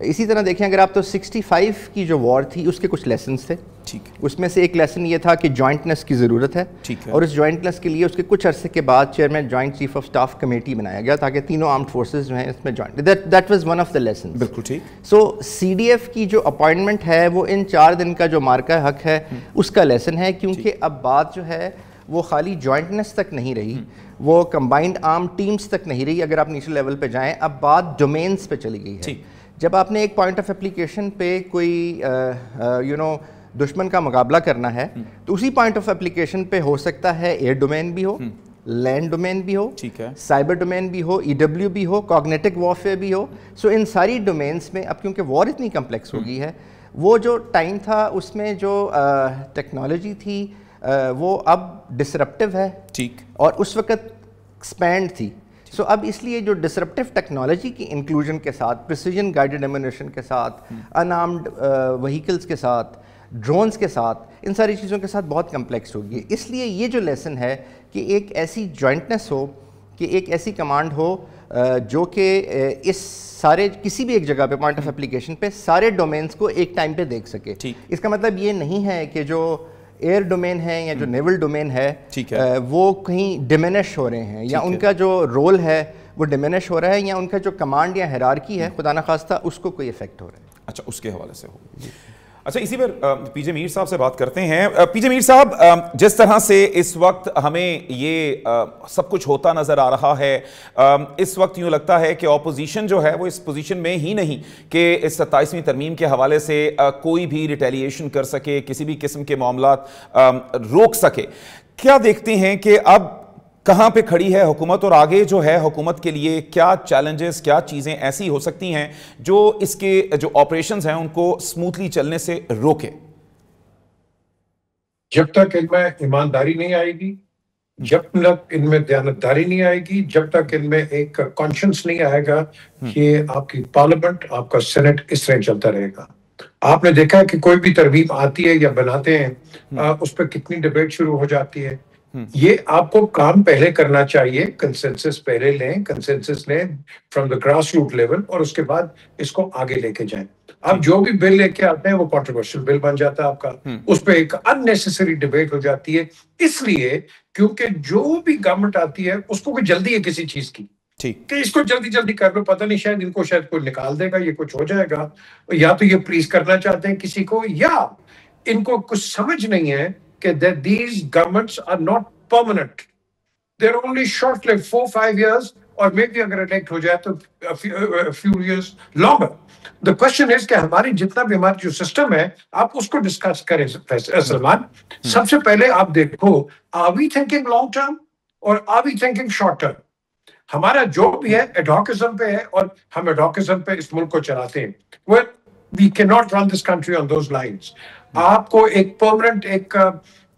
اسی طرح دیکھیں اگر آپ تو 65 کی جو وار تھی اس کے کچھ لیسنز تھے. اس میں سے ایک لیسن یہ تھا کہ جوائنٹنس کی ضرورت ہے, اور اس جوائنٹنس کے لیے اس کے کچھ عرصے کے بعد chairman joint chief of staff committee بنایا گیا تاکہ تینوں آرمڈ فورسز جو ہیں اس میں joint, that was one of the lessons. بالکل ٹھیک. سو سی ڈی ایف کی جو اپائنٹمنٹ ہے وہ ان 4 دن کا جو مارکہ حق ہے اس کا لیسن ہے, کیونکہ اب بات جو ہے وہ خالی جوائنٹنس تک نہیں رہی, وہ کمبائنڈ آرم ٹیمز تک نہیں رہی. اگر آپ نیشنل لیول پہ جائیں اب بات ڈومینز پہ چلی گئی ہے. جب آپ نے ایک پوائنٹ آف اپلیکیشن پہ کوئی دشمن کا مقابلہ کرنا ہے تو اسی پوائنٹ آف اپلیکیشن پہ ہو سکتا ہے ایئر ڈومین بھی ہو, لینڈ ڈومین بھی ہو, سائبر ڈومین بھی ہو, ای ڈبلیو بھی ہو, کوگنیٹو وارفیئر بھی ہو. سو ان ساری ڈومینز میں اب کیونکہ وار اتنی کمپلیکس ہو گئی ہے, وہ جو ٹائم تھا اس میں جو ٹیکنالوجی تھی وہ اب ڈسرپٹیو ہے, اور اس وقت ایکسپینڈ تھی. سو اب اس لیے جو ڈسرپٹیو ٹیکنالوجی کی انکلوژن کے ساتھ, پریسیجن گائیڈڈ ایمونیشن کے ساتھ, ان آرمڈ وہیکلس کے ساتھ, ڈرونز کے ساتھ, ان ساری چیزوں کے ساتھ بہت کمپلیکس ہوگی. اس لیے یہ جو لیسن ہے کہ ایک ایسی جوائنٹنس ہو, کہ ایک ایسی کمانڈ ہو جو کہ اس سارے کسی بھی ایک جگہ پہ پوائنٹ آف اپلیکیشن پہ سارے ڈومینز کو ایک ٹائم پہ دیکھ سکے. اس کا مطلب یہ نہیں ہے کہ جو ایئر ڈومین ہے یا جو نیول ڈومین ہے وہ کہیں ڈیمینش ہو رہے ہیں, یا ان کا جو رول ہے وہ ڈیمینش ہو رہا ہے, یا ان کا جو کمانڈ یا ہیرارکی ہے خدا نخواستہ اس کو کوئی افیکٹ ہو رہا ہے. اچھا, اس کے حوالے سے ہو. اچھا, اسی پر پی جے میر صاحب سے بات کرتے ہیں. پی جے میر صاحب, جس طرح سے اس وقت ہمیں یہ سب کچھ ہوتا نظر آ رہا ہے, اس وقت یوں لگتا ہے کہ اپوزیشن جو ہے وہ اس پوزیشن میں ہی نہیں کہ اس 27ویں ترمیم کے حوالے سے کوئی بھی ریٹیلیشن کر سکے, کسی بھی قسم کے معاملات روک سکے. کیا دیکھتے ہیں کہ اب کہاں پہ کھڑی ہے حکومت, اور آگے جو ہے حکومت کے لیے کیا چیلنجز, کیا چیزیں ایسی ہو سکتی ہیں جو اس کے جو آپریشنز ہیں ان کو سموتھلی چلنے سے روکے؟ جب تک ان میں ایمانداری نہیں آئے گی, جب تک ان میں دیانتداری نہیں آئے گی, جب تک ان میں ایک کانشنس نہیں آئے گا کہ آپ کی پارلیمنٹ, آپ کا سینٹ اس طرح چلتا رہے گا. آپ نے دیکھا ہے کہ کوئی بھی ترمیم آتی ہے یا بناتے ہیں, اس پہ کتنی ڈیبیٹ شروع ہو جاتی ہے. یہ آپ کو کام پہلے کرنا چاہیے, کنسنسس پہلے لیں, کنسنسس لیں from the grass root level, اور اس کے بعد اس کو آگے لے کے جائیں. اب جو بھی بل لے کے آتے ہیں وہ کنٹروورشل بل بن جاتا ہے آپ کا, اس پہ ایک اننیسیسری ڈیبیٹ ہو جاتی ہے. اس لیے کیونکہ جو بھی گورنمنٹ آتی ہے اس کو کوئی جلدی ہے کسی چیز کی, کہ اس کو جلدی جلدی کر لو, پتہ نہیں شاید ان کو شاید کوئی نکال دے گا, یہ کچھ ہو جائے گا, یا تو یہ پلیز کرنا چاہتے ہیں کسی کو, یا ان کو کچھ سمجھ نہیں ہے کہ that these governments are not permanent. They're only short-lived, 4-5 years, or maybe اگر elect ہو جائے تو a few years longer. The question is کہ ہماری جتنا بھی ہماری جو سسٹم ہے آپ اس کو ڈسکس کریں. سلمان, سب سے پہلے آپ دیکھو, are we thinking long term or are we thinking short term? ہمارا جو بھی ہے ایڈوکیزم پہ ہے, اور ہم ایڈوکیزم پہ اس ملک کو چلاتے ہیں. Well, we cannot run this country on those lines. آپ کو ایک پرماننٹ ایک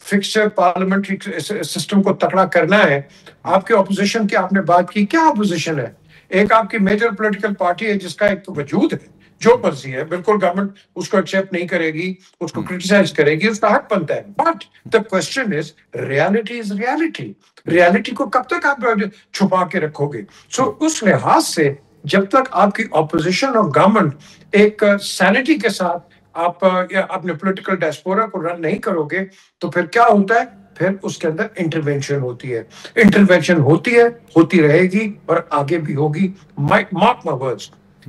فکسچر پارلیمنٹری سسٹم کو تکڑا کرنا ہے. آپ کے اپوزیشن کی آپ نے بات کی, کیا اپوزیشن ہے؟ ایک آپ کی میجر پولیٹیکل پارٹی ہے جس کا ایک وجود ہے, جو مرضی ہے, بالکل گورنمنٹ اس کو ایکسیپٹ نہیں کرے گی, اس کو کرٹیسائز کرے گی, اس کا حق بنتا ہے. But the question is reality is reality. Reality کو کب تک آپ چھپا کے رکھو گے؟ سو اس لحاظ سے جب تک آپ کی اپوزیشن اور گورنمنٹ ایک سینٹی کے ساتھ آپ اپنے پولیٹیکل ڈیسپورا کو رن نہیں کرو گے تو پھر کیا ہوتا ہے؟ پھر اس کے اندر انٹرونشن ہوتی ہے. انٹرونشن ہوتی ہے, ہوتی رہے گی, اور آگے بھی ہوگی. Mark my words.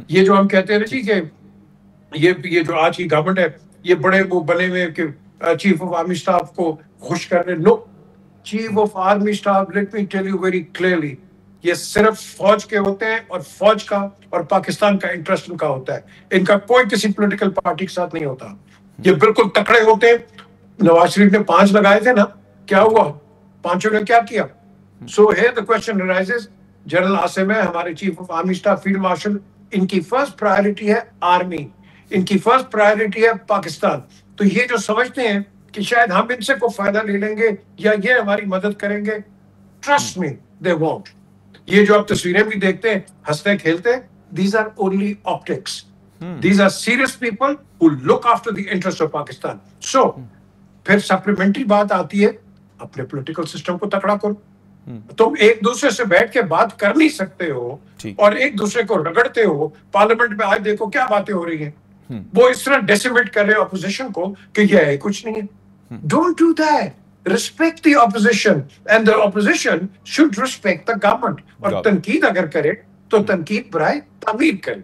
یہ جو ہم کہتے ہیں جی کہ یہ جو آج کی گورنمنٹ ہے یہ بڑے وہ بنے ہوئے کہ چیف آف آرمی اسٹاف کو خوش کرنے, no. Chief of army staff, let me tell you very clearly, یہ صرف فوج کے ہوتے ہیں, اور فوج کا اور پاکستان کا انٹرسٹ ان کا ہوتا ہے. ان کا کوئی کسی پولیٹیکل پارٹی کے ساتھ نہیں ہوتا. یہ بالکل تکڑے ہوتے ہیں. نواز شریف نے 5 لگائے تھے نا, کیا ہوا؟ 5 نے کیا کیا؟ So here the question rises. General Asim ہے ہمارے chief of army staff, field marshal, ان کی فرسٹ پرائیورٹی ہے آرمی, ان کی فرسٹ پرائیورٹی ہے پاکستان. تو یہ جو سمجھتے ہیں کہ شاید ہم ان سے کو فائدہ لے لیں گے یا یہ ہماری مدد کریں گے, ٹرسٹ می دے وونٹ. یہ جو آپ تصویریں بھی دیکھتے ہیں ہنستے کھیلتے, these are only optics. These are serious people who look after the interests of Pakistan. So پھر سپلیمنٹری بات آتی ہے, اپنے پولیٹیکل سسٹم کو تکڑا کرو. تم ایک دوسرے سے بیٹھ کے بات کر نہیں سکتے ہو اور ایک دوسرے کو رگڑتے ہو. پارلیمنٹ میں آج دیکھو کیا باتیں ہو رہی ہیں, وہ اس طرح ڈیسیمیٹ کر رہے اپوزیشن کو کہ یہ ہے کچھ نہیں ہے. Don't do that. Respect the opposition and the opposition should respect the government. اور تنقید اگر کرے تو تنقید برائے تعمیر کرے,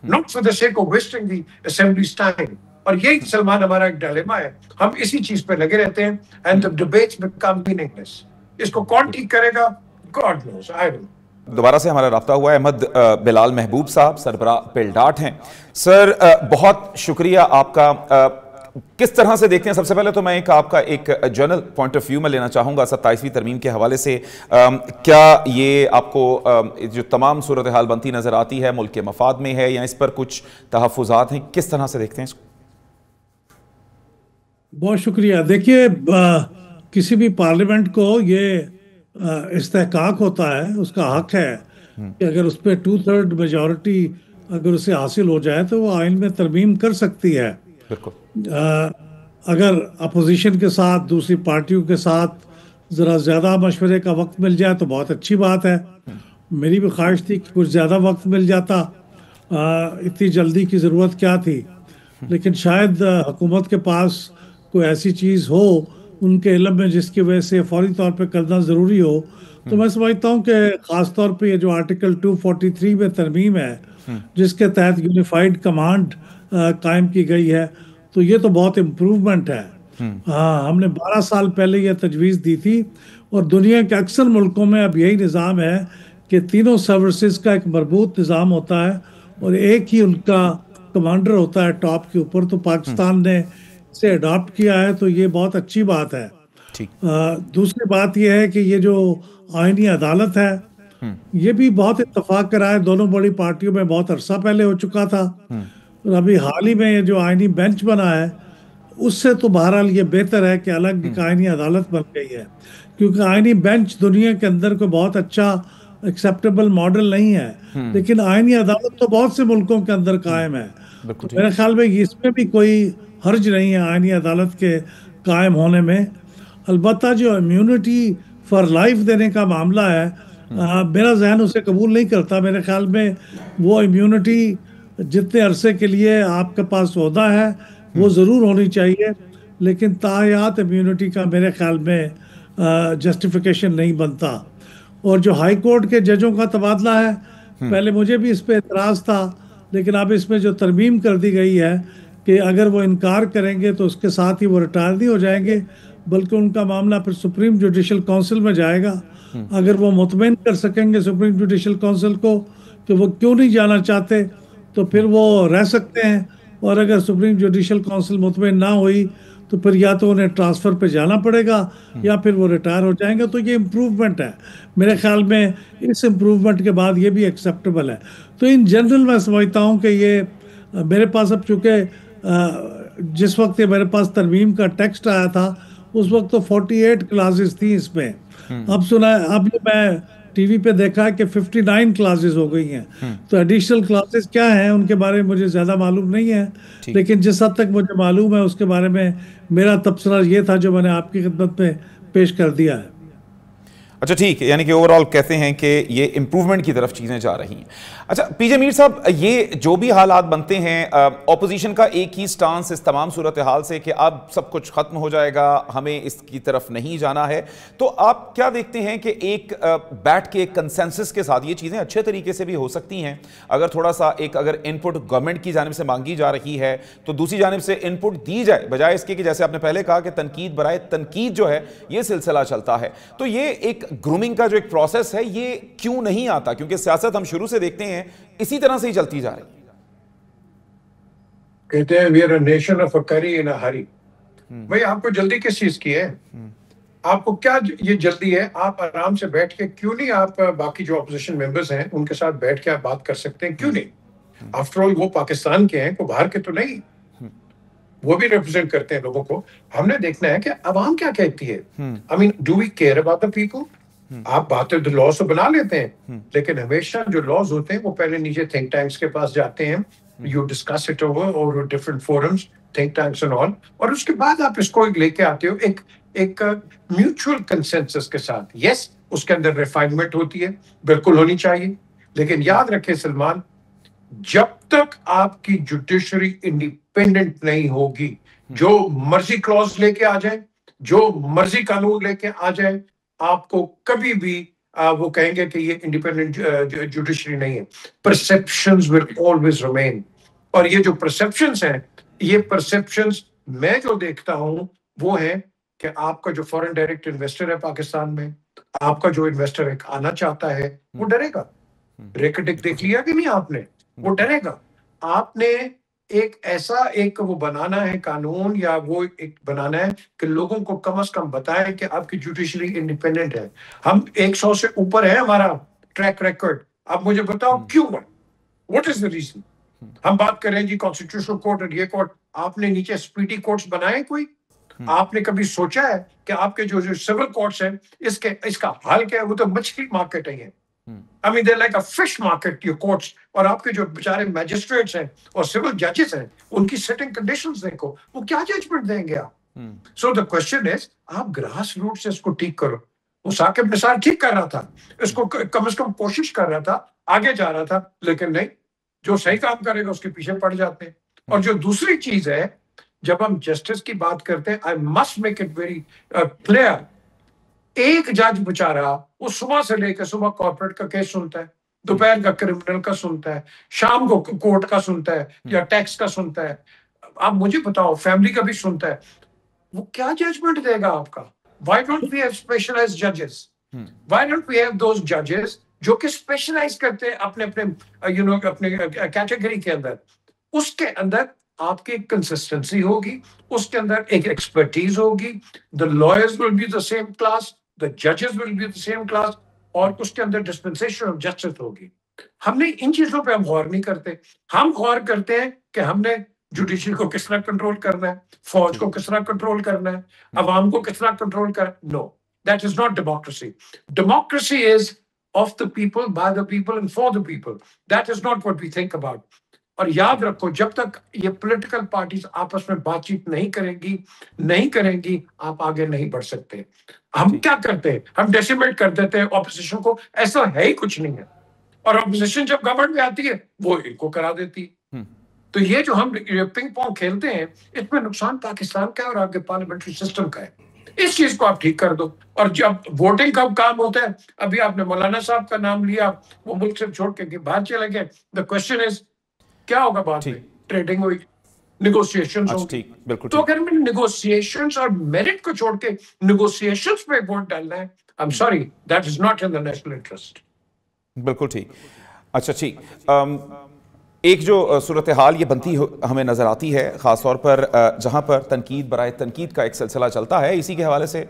not for the sake of wasting the assembly's time. اور یہی سلمان ہمارا ایک ڈائلیما ہے, ہم اسی چیز پہ لگے رہتے ہیں and the debates become meaningless. اس کو کون ٹھیک کرے گا, God knows, I don't know. دوبارہ سے ہمارا رابطہ ہوا ہے. احمد بلال محبوب صاحب سربراہ پلڈاٹ ہیں. سر بہت شکریہ آپ کا. کس طرح سے دیکھتے ہیں, سب سے پہلے تو میں آپ کا ایک جنرل پوائنٹ آف ویو میں لینا چاہوں گا 27ویں ترمیم کے حوالے سے. کیا یہ آپ کو جو تمام صورتحال بنتی نظر آتی ہے ملک کے مفاد میں ہے یا اس پر کچھ تحفظات ہیں, کس طرح سے دیکھتے ہیں اس کو؟ بہت شکریہ. دیکھیے کسی بھی پارلیمنٹ کو یہ استحقاق ہوتا ہے, اس کا حق ہے کہ اگر اس پہ 2/3 میجورٹی اگر اسے حاصل ہو جائے تو وہ آئین میں ترمیم کر سکتی ہے. اگر اپوزیشن کے ساتھ دوسری پارٹیوں کے ساتھ ذرا زیادہ مشورے کا وقت مل جائے تو بہت اچھی بات ہے. میری بھی خواہش تھی کہ کچھ زیادہ وقت مل جاتا, اتنی جلدی کی ضرورت کیا تھی, لیکن شاید حکومت کے پاس کوئی ایسی چیز ہو ان کے علم میں جس کی وجہ سے فوری طور پہ کرنا ضروری ہو. تو میں سمجھتا ہوں کہ خاص طور پہ یہ جو آرٹیکل 243 میں ترمیم ہے جس کے تحت یونیفائڈ کمانڈ قائم کی گئی ہے, تو یہ تو بہت امپروومنٹ ہے. ہاں, ہم نے 12 سال پہلے یہ تجویز دی تھی اور دنیا کے اکثر ملکوں میں اب یہی نظام ہے کہ تینوں سروسز کا ایک مربوط نظام ہوتا ہے اور ایک ہی ان کا کمانڈر ہوتا ہے ٹاپ کے اوپر. تو پاکستان نے اسے اڈاپٹ کیا ہے تو یہ بہت اچھی بات ہے. دوسری بات یہ ہے کہ یہ جو آئینی عدالت ہے یہ بھی بہت اتفاق کرا ہے دونوں بڑی پارٹیوں میں, بہت عرصہ پہلے ہو چکا تھا اور ابھی حال ہی میں یہ جو آئینی بینچ بنا ہے اس سے تو بہرحال یہ بہتر ہے کہ الگ ایک آئینی عدالت بن گئی ہے, کیونکہ آئینی بینچ دنیا کے اندر کوئی بہت اچھا ایکسیپٹیبل ماڈل نہیں ہے, لیکن آئینی عدالت تو بہت سے ملکوں کے اندر قائم ہے. میرے خیال میں اس میں بھی کوئی حرج نہیں ہے آئینی عدالت کے قائم ہونے میں. البتہ جو امیونٹی فار لائف دینے کا معاملہ ہے میرا ذہن اسے قبول نہیں کرتا. میرے خیال میں وہ امیونٹی جتنے عرصے کے لیے آپ کے پاس عہدہ ہے وہ ضرور ہونی چاہیے, لیکن تاحیات امیونٹی کا میرے خیال میں جسٹیفیکیشن نہیں بنتا. اور جو ہائی کورٹ کے ججوں کا تبادلہ ہے, پہلے مجھے بھی اس پہ اعتراض تھا, لیکن اب اس میں جو ترمیم کر دی گئی ہے کہ اگر وہ انکار کریں گے تو اس کے ساتھ ہی وہ ریٹائر نہیں ہو جائیں گے, بلکہ ان کا معاملہ پھر سپریم جوڈیشل کونسل میں جائے گا. اگر وہ مطمئن کر سکیں گے سپریم جوڈیشل کونسل کو کہ وہ کیوں نہیں جانا چاہتے تو پھر وہ رہ سکتے ہیں, اور اگر سپریم جوڈیشل کونسل مطمئن نہ ہوئی تو پھر یا تو انہیں ٹرانسفر پہ جانا پڑے گا یا پھر وہ ریٹائر ہو جائیں گے. تو یہ امپروومنٹ ہے میرے خیال میں, اس امپروومنٹ کے بعد یہ بھی ایکسیپٹیبل ہے. تو ان جنرل میں سمجھتا ہوں کہ یہ میرے پاس اب چونکہ جس وقت یہ میرے پاس ترمیم کا ٹیکسٹ آیا تھا اس وقت تو 48 کلاسز تھیں اس میں, اب سنا ہے اب میں ٹی وی پہ دیکھا ہے کہ 59 کلاسز ہو گئی ہیں. تو ایڈیشنل کلاسز کیا ہیں ان کے بارے میں مجھے زیادہ معلوم نہیں ہے, لیکن جس حد تک مجھے معلوم ہے اس کے بارے میں میرا تبصرہ یہ تھا جو میں نے آپ کی خدمت میں پیش کر دیا ہے. اچھا ٹھیک ہے, یعنی کہ اوورال کہتے ہیں کہ یہ امپروومنٹ کی طرف چیزیں جا رہی ہیں. اچھا پی جے میر صاحب, یہ جو بھی حالات بنتے ہیں اپوزیشن کا ایک ہی سٹانس اس تمام صورتحال سے کہ اب سب کچھ ختم ہو جائے گا, ہمیں اس کی طرف نہیں جانا ہے, تو آپ کیا دیکھتے ہیں کہ ایک بیٹھ کے ایک کنسنسس کے ساتھ یہ چیزیں اچھے طریقے سے بھی ہو سکتی ہیں اگر تھوڑا سا ایک اگر ان پٹ گورنمنٹ کی جانب سے مانگی جا رہی ہے تو دوسری جانب سے ان پٹ دی جائے, بجائے اس کے کہ جیسے آپ نے پہلے کہا کہ تنقید برائے تنقید جو ہے یہ سلسلہ چلتا ہے. تو یہ ایک گرومنگ کا جو ایک پروسیس ہے یہ کیوں نہیں آتا, کیونکہ سیاست ہم شروع سے دیکھتے ہیں اسی طرح سے ہی چلتی جا رہی ہے. کہتے ہیں we are a nation of a curry in a hurry. بھئی آپ کو جلدی کس چیز کی ہے, آپ کو کیا یہ جلدی ہے, آپ آرام سے بیٹھ کے کیوں نہیں آپ باقی جو اپوزیشن ممبرز ہیں ان کے ساتھ بیٹھ کے آپ بات کر سکتے ہیں, کیوں نہیں؟ آفٹر آل وہ پاکستان کے ہیں, کوئی باہر کے تو نہیں, وہ بھی ریپرزینٹ کرتے ہیں لوگوں کو. ہم نے دیکھنا ہے کہ عوام کیا کہتی ہے. I mean, do we care about the people? آپ باتیں لاز تو بنا لیتے ہیں لیکن ہمیشہ جو لاز ہوتے ہیں وہ پہلے نیچے تھنک ٹینکس کے پاس جاتے ہیں, یو ڈسکس اٹ اوور اور different forums, think tanks and all, اور اس کے بعد آپ اس کو لے کے آتے ہو ایک میوچل کنسنسس کے ساتھ. یس اس کے اندر ریفائنمنٹ ہوتی ہے, بالکل ہونی چاہیے, لیکن یاد رکھیں سلمان, جب تک آپ کی جوڈیشری انڈیپینڈنٹ نہیں ہوگی, جو مرضی کلوز لے کے آ جائیں, جو مرضی قانون لے کے آ جائیں, آپ کو کبھی بھی وہ کہیں گے کہ یہ انڈیپینڈنٹ جوڈیشری نہیں ہے. Perceptions will always remain. اور یہ جو پرسپشنز ہیں, یہ پرسپشنز میں جو دیکھتا ہوں وہ ہے کہ آپ کا جو فورن ڈائریکٹ انویسٹر ہے پاکستان میں, آپ کا جو انویسٹر ایک آنا چاہتا ہے, وہ ڈرے گا. ریکٹک دیکھ لیا کہ نہیں آپ نے, وہ ڈرے گا. آپ نے ایک ایسا ایک وہ بنانا ہے قانون, یا وہ ایک بنانا ہے کہ لوگوں کو کم از کم بتائیں کہ آپ کی جوڈیشری انڈیپینڈنٹ ہے. ہم 100 سے اوپر ہے ہمارا ٹریک ریکارڈ. آپ مجھے بتاؤ کیوں ہے, واٹ از دا ریزن؟ ہم بات کریں جی کانسٹیٹیوشنل کورٹ اور یہ کورٹ, آپ نے نیچے اسپیڈی کورٹس بنائے کوئی؟ آپ نے کبھی سوچا ہے کہ آپ کے جو سول کورٹس ہیں اس کا حال کیا ہے؟ وہ تو مچھلی مارکیٹ ہے. I mean, they're like a fish market, your courts. اور آپ کے جو بیچارے میجسٹریٹس ہیں اور سول ججز ہیں, ان کی سٹنگ کنڈیشنز دیکھو, وہ کیا ججمنٹ دیں گے آپ؟ سو دا کوشچن از, آپ گراس روٹ سے اس کو ٹھیک کرو. وہ ثاقب نثار ٹھیک کر رہا تھا, اس کو کم از کم کوشش کر رہا تھا, آگے جا رہا تھا, لیکن نہیں, جو صحیح کام کرے گا اس کے پیچھے پڑ جاتے ہیں. اور جو دوسری چیز ہے, جب ہم جسٹس کی بات کرتے ہیں, I must make it very clear, ایک جج بچارا وہ صبح سے لے کے صبح کارپوریٹ کا کیس سنتا ہے, دوپہر کا کرمنل کا سنتا ہے, شام کو کورٹ کا سنتا ہے یا ٹیکس کا سنتا ہے, آپ مجھے بتاؤ فیملی کا بھی سنتا ہے, وہ کیا ججمنٹ دے گا آپ کا؟ Why don't we have specialized judges? Why don't we have those judges جو کہ اسپیشلائز کرتے ہیں اپنے اپنے کیٹیگری کے اندر؟ اس کے اندر آپ کی کنسسٹنسی ہوگی, اس کے اندر ایک ایکسپرٹیز ہوگی, the lawyers will be the same class, the judges will be the same class, اور اس کے اندر dispensation of justice ہوگی. ہم نے ان چیزوں پہ ہم غور نہیں کرتے. ہم غور کرتے ہیں کہ ہم نے جوڈیشری کو کس طرح کنٹرول کرنا ہے, فوج کو کس طرح کنٹرول کرنا ہے, عوام کو کس طرح کنٹرول کرنا. No, that is not democracy. Democracy is of the people, by the people and for the people. That is not what we think about. اور یاد رکھو, جب تک یہ پولیٹیکل پارٹیز آپس میں بات چیت نہیں کریں گی, آپ آگے نہیں بڑھ سکتے. ہم کیا کرتے ہیں, ہم ڈیسیمیٹ کر دیتے ہیں اپوزیشن کو, ایسا ہے ہی کچھ نہیں ہے. اور اپوزیشن جب گورنمنٹ میں آتی ہے وہ ان کو کرا دیتی ہے. تو یہ جو ہم پنگ پونگ کھیلتے ہیں, اس میں نقصان پاکستان کا ہے اور آپ کے پارلیمنٹری سسٹم کا ہے. اس چیز کو آپ ٹھیک کر دو. اور جب ووٹنگ کا کام ہوتا ہے, ابھی آپ نے مولانا صاحب کا نام لیا, وہ ملک سے چھوڑ کے باہر چلے گئے. دا کوشچن از, کیا ہوگا بعد میں؟ ٹریڈنگ ہوئی, نیگوسیشنز ہوگی. تو اگر میں نیگوسیشنز اور میرٹ کو چھوڑ کے نیگوسیشنز پہ ووٹ ڈالنا ہے, I'm sorry, that is not in the national interest. بالکل ٹھیک. اچھا ٹھیک, ایک جو صورتحال یہ بنتی ہمیں نظر آتی ہے, خاص طور پر جہاں پر تنقید برائے تنقید کا ایک سلسلہ چلتا ہے, اسی کے حوالے سے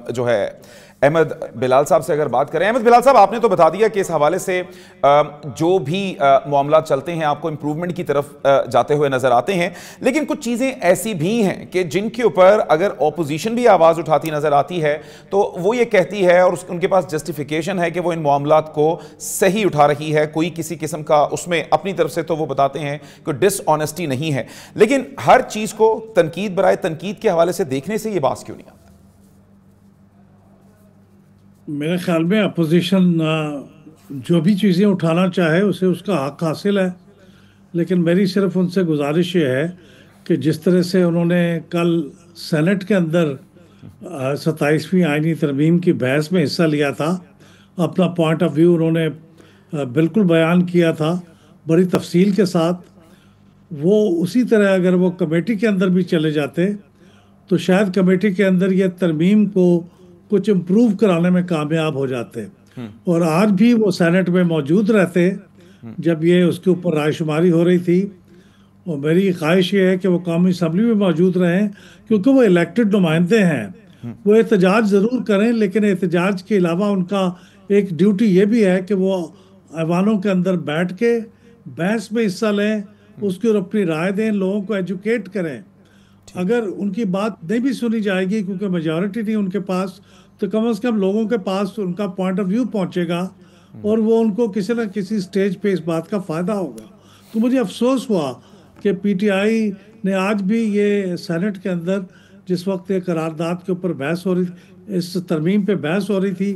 جو ہے احمد بلال صاحب سے اگر بات کریں. احمد بلال صاحب, آپ نے تو بتا دیا کہ اس حوالے سے جو بھی معاملات چلتے ہیں آپ کو امپروومنٹ کی طرف جاتے ہوئے نظر آتے ہیں, لیکن کچھ چیزیں ایسی بھی ہیں کہ جن کے اوپر اگر اپوزیشن بھی آواز اٹھاتی نظر آتی ہے تو وہ یہ کہتی ہے, اور ان کے پاس جسٹیفیکیشن ہے کہ وہ ان معاملات کو صحیح اٹھا رہی ہے, کوئی کسی قسم کا اس میں اپنی طرف سے تو وہ بتاتے ہیں کہ ڈس آنیسٹی نہیں ہے, لیکن ہر چیز کو تنقید برائے تنقید کے حوالے سے دیکھنے سے یہ باز کیوں نہیں آتا؟ میرے خیال میں اپوزیشن جو بھی چیزیں اٹھانا چاہے اسے اس کا حق حاصل ہے, لیکن میری صرف ان سے گزارش یہ ہے کہ جس طرح سے انہوں نے کل سینٹ کے اندر 27ویں آئینی ترمیم کی بحث میں حصہ لیا تھا, اپنا پوائنٹ آف ویو انہوں نے بالکل بیان کیا تھا بڑی تفصیل کے ساتھ, وہ اسی طرح اگر وہ کمیٹی کے اندر بھی چلے جاتے تو شاید کمیٹی کے اندر یہ ترمیم کو کچھ امپروو کرانے میں کامیاب ہو جاتے, اور آج بھی وہ سینٹ میں موجود رہتے جب یہ اس کے اوپر رائے شماری ہو رہی تھی. اور میری خواہش یہ ہے کہ وہ قومی اسمبلی میں موجود رہیں, کیونکہ وہ الیکٹڈ نمائندے ہیں. وہ احتجاج ضرور کریں, لیکن احتجاج کے علاوہ ان کا ایک ڈیوٹی یہ بھی ہے کہ وہ ایوانوں کے اندر بیٹھ کے بحث میں حصہ لیں, اس کے اوپر اپنی رائے دیں, لوگوں کو ایجوکیٹ کریں. اگر ان کی بات نہیں بھی سنی جائے گی کیونکہ میجورٹی نہیں ان کے پاس, تو کم از کم لوگوں کے پاس ان کا پوائنٹ آف ویو پہنچے گا اور وہ ان کو کسی نہ کسی سٹیج پہ اس بات کا فائدہ ہوگا. تو مجھے افسوس ہوا کہ پی ٹی آئی نے آج بھی یہ سینٹ کے اندر جس وقت یہ قرارداد کے اوپر بحث ہو رہی, اس ترمیم پہ بحث ہو رہی تھی,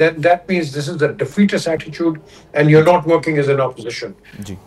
then that means this is the defeatist attitude and you're not working as an opposition.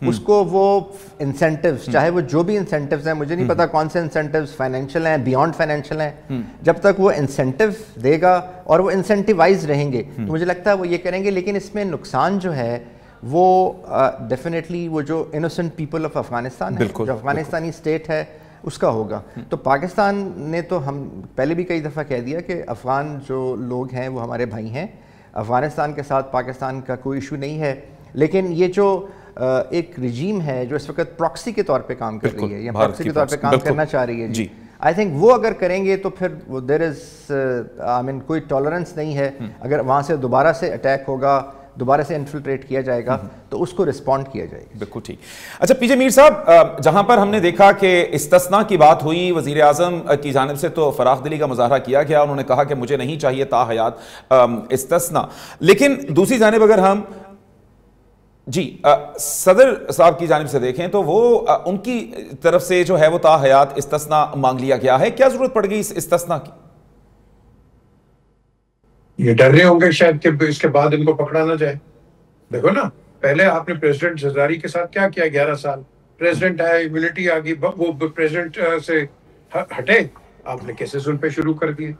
اس کو وہ انسینٹیوز, چاہے وہ جو بھی انسینٹیوز ہیں, مجھے نہیں پتا کون سے انسینٹیوز فائنینشیل ہیں, بیانڈ فائنینشیل ہیں, جب تک وہ انسینٹیو دے گا اور وہ انسینٹیوائز رہیں گے تو مجھے لگتا ہے وہ یہ کریں گے. لیکن اس میں نقصان جو ہے وہ ڈیفینیٹلی وہ جو انوسنٹ پیپل آف افغانستان ہے, جو افغانستانی اسٹیٹ ہے, اس کا ہوگا. تو پاکستان نے تو ہم پہلے بھی کئی دفعہ کہہ دیا کہ افغان جو لوگ ہیں وہ ہمارے بھائی ہیں, افغانستان کے ساتھ پاکستان کا کوئی ایشو نہیں ہے. لیکن یہ جو ایک رجیم ہے جو اس وقت پراکسی کے طور پہ کام کر رہی ہے یا پراکسی کے طور پہ کام کرنا چاہ رہی ہے, آئی تھنک وہ اگر کریں گے تو پھر دیر از کوئی ٹالرنس نہیں ہے. اگر وہاں سے دوبارہ سے اٹیک ہوگا, دوبارہ سے انفلٹریٹ کیا جائے گا تو اس کو رسپونڈ کیا جائے گا. بالکل ٹھیک. اچھا پی جے میر صاحب, جہاں پر ہم نے دیکھا کہ استثناء کی بات ہوئی, وزیر اعظم کی جانب سے تو فراخ دلی کا مظاہرہ کیا گیا, انہوں نے کہا کہ مجھے نہیں چاہیے تا حیات استثناء. لیکن دوسری جانب اگر ہم صدر صاحب کی جانب سے دیکھیں تو وہ ان کی طرف سے جو ہے وہ تا حیات استثناء مانگ لیا گیا ہے. کیا ضرورت پڑ گئی اس استثناء کی؟ یہ ڈر رہے ہوں گے شاید کہ اس کے بعد ان کو پکڑا نہ جائے. دیکھو نا, پہلے آپ نے پریزیڈنٹ زرداری کے ساتھ کیا 11 سال, پریزیڈنٹ آئے, امیونٹی آ گئی, وہ پریزیڈنٹ سے ہٹے, آپ نے کیسز ان پہ شروع کر دیے.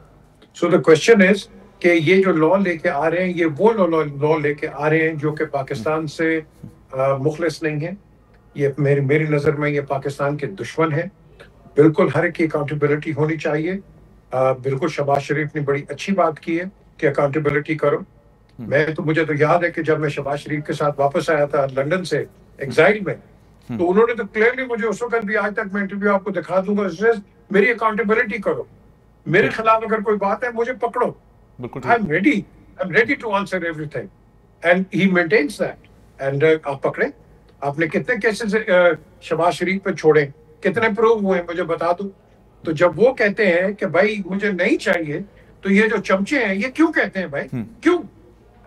سو دا کوشچن از کہ یہ جو لا لے کے آ رہے ہیں, یہ وہ لا لے کے آ رہے ہیں جو کہ پاکستان سے مخلص نہیں ہے. یہ میری نظر میں یہ پاکستان کے دشمن ہیں. بالکل ہر ایک کی اکاؤنٹیبلٹی ہونی چاہیے. بالکل شہباز شریف نے بڑی اچھی بات کی ہے کہ اکاؤنٹیبلٹی کرو. مجھے تو یاد ہے کہ جب میں شہباز شریف کے ساتھ واپس آیا تھا لندن سے ایگزائل میں, تو انہوں نے تو کلیئرلی مجھے اس وقت بھی, آج تک میں انٹرویو آپ کو دکھا دوں گا, میری اکاؤنٹیبلٹی کرو, میرے خلاف اگر کوئی بات ہے مجھے پکڑو. I'm ready to answer everything. And he maintains that. And آپ پکڑے, آپ نے کتنے کیسز شہباز شریف پہ چھوڑے, کتنے پروو ہوئے مجھے بتا دو. تو جب وہ کہتے ہیں کہ بھائی مجھے نہیں چاہیے, تو یہ جو چمچے ہیں یہ کیوں کہتے ہیں بھائی, کیوں؟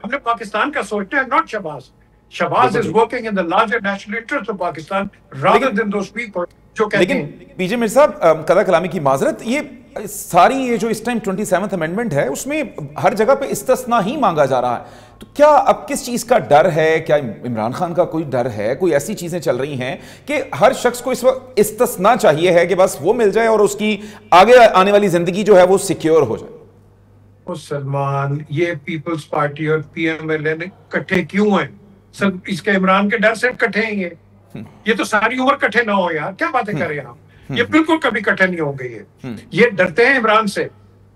ہم نے پاکستان کا سوچنا ہے, not Shahbaz. Shahbaz is working in the larger national interest of Pakistan rather than those people جو کہتے ہیں. لیکن پی جے میر صاحب, قضا کلامی کی معذرت, یہ ساری یہ جو اس ٹائم 27th امینڈمنٹ ہے اس میں ہر جگہ پہ استثناء ہی مانگا جا رہا ہے. تو کیا اب کس چیز کا ڈر ہے؟ کیا عمران خان کا کوئی ڈر ہے؟ کوئی ایسی چیزیں چل رہی ہیں کہ ہر شخص کو اس وقت استثناء چاہیے ہے کہ بس وہ مل جائے اور اس کی آگے آنے والی زندگی جو ہے وہ سیکیور ہو جائے؟ سلمان, یہ پیپلز پارٹی اور پی ایم ایل اے کٹھے کیوں ہیں؟ سب اس کے عمران کے ڈر سے کٹھے ہیں. یہ تو ساری عمر کٹھے نہ ہو یار, کیا باتیں کر رہے ہیں آپ؟ یہ بالکل کبھی کٹھے نہیں ہوں گے. یہ ڈرتے ہیں عمران سے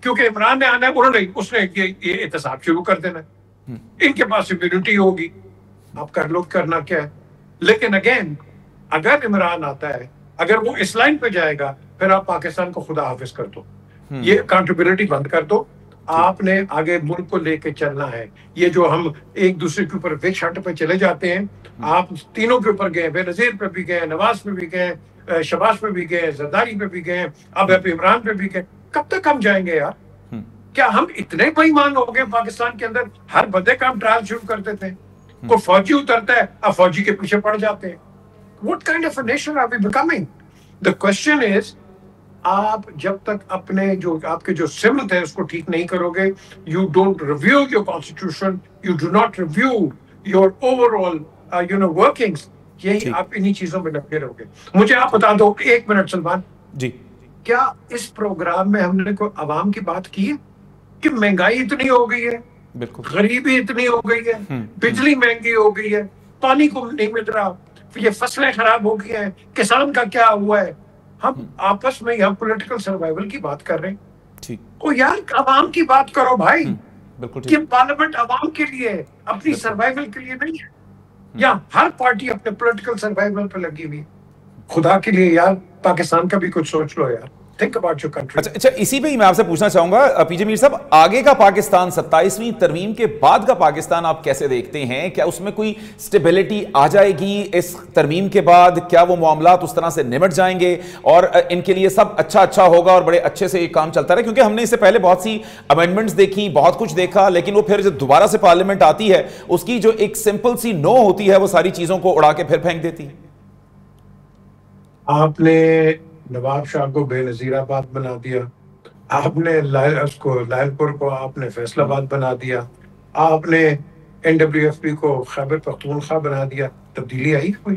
کیونکہ عمران نے آنا ہے, اس نے یہ احتساب شروع کر دینا ہے, ان کے پاس امیونٹی ہوگی, آپ کر لو, کرنا کیا ہے. لیکن اگین اگر عمران آتا ہے, اگر وہ اس لائن پہ جائے گا, پھر آپ پاکستان کو خدا حافظ کر دو, یہ اکاؤنٹیبلٹی بند کر دو. آپ نے آگے ملک کو لے کے چلنا ہے. یہ جو ہم ایک دوسرے کے اوپر وچ ہنٹ پہ چلے جاتے ہیں, آپ تینوں کے اوپر گئے, بے نظیر پہ بھی گئے, نواز پہ بھی گئے, شہباز پہ بھی گئے, زرداری پہ بھی گئے, اب عمران پہ بھی گئے. کب تک ہم جائیں گے یار؟ کیا ہم اتنے بے ایمان ہو گئے پاکستان کے اندر؟ ہر بندے کا ہم ٹرائل شروع کرتے تھے, کوئی فوجی اترتا ہے, اب فوجی کے پیچھے پڑ جاتے ہیں. What kind of a nation are we becoming? The question is, آپ جب تک اپنے جو آپ کے جو سمت ہے اس کو ٹھیک نہیں کرو گے, you don't review your constitution, you do not review your overall workings, یہی آپ انہی چیزوں میں لگے رہو گے. مجھے آپ بتا دو 1 منٹ سلمان جی, کیا اس پروگرام میں ہم نے کوئی عوام کی بات کی ہے کہ مہنگائی اتنی ہو گئی ہے, غریبی اتنی ہو گئی ہے, بجلی مہنگی ہو گئی ہے, پانی کو نہیں مل رہا, یہ فصلیں خراب ہو گئی ہیں, کسان کا کیا ہوا ہے؟ ہم آپس میں یہاں پولیٹیکل سروائیول کی بات کر رہے ہیں. او یار عوام کی بات کرو بھائی. یہ پارلیمنٹ عوام کے لیے ہے, اپنی سروائیول کے لیے نہیں ہے. یا ہر پارٹی اپنے پولیٹیکل سروائیول پہ لگی ہوئی. خدا کے لیے یار پاکستان کا بھی کچھ سوچ لو یار. Think about your country. اچھا, اسی پہ ہی میں آپ سے پوچھنا چاہوں گا پی جے میر صاحب, آگے کا پاکستان 27ویں ترمیم کے بعد کا پاکستان آپ کیسے دیکھتے ہیں؟ کیا اس میں کوئی سٹیبلٹی آ جائے گی اس ترمیم کے بعد؟ کیا وہ معاملات اس طرح سے نمٹ جائیں گے اور ان کے لیے سب اچھا ہوگا اور بڑے اچھے سے یہ کام چلتا رہے؟ کیونکہ ہم نے اس سے پہلے بہت سی امینڈمنٹس دیکھی, بہت کچھ دیکھا, لیکن وہ پھر جب دوبارہ سے پارلیمنٹ آتی ہے اس کی جو ایک سمپل سی نو ہوتی ہے وہ ساری چیزوں کو اڑا کے پھر پھینک دیتی ہے. آپ نے نواب شاہ کو بے نظیر آباد بنا دیا, آپ نے لائل پور کو آپ نے فیصل آباد بنا دیا, آپ نے NWFP کو خیبر پختونخوا بنا دیا. تبدیلی آئی کوئی؟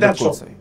That's all.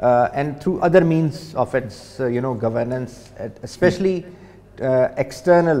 and through other means of its governance, especially external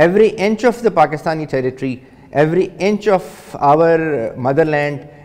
every inch of the Pakistani territory, every inch of our motherland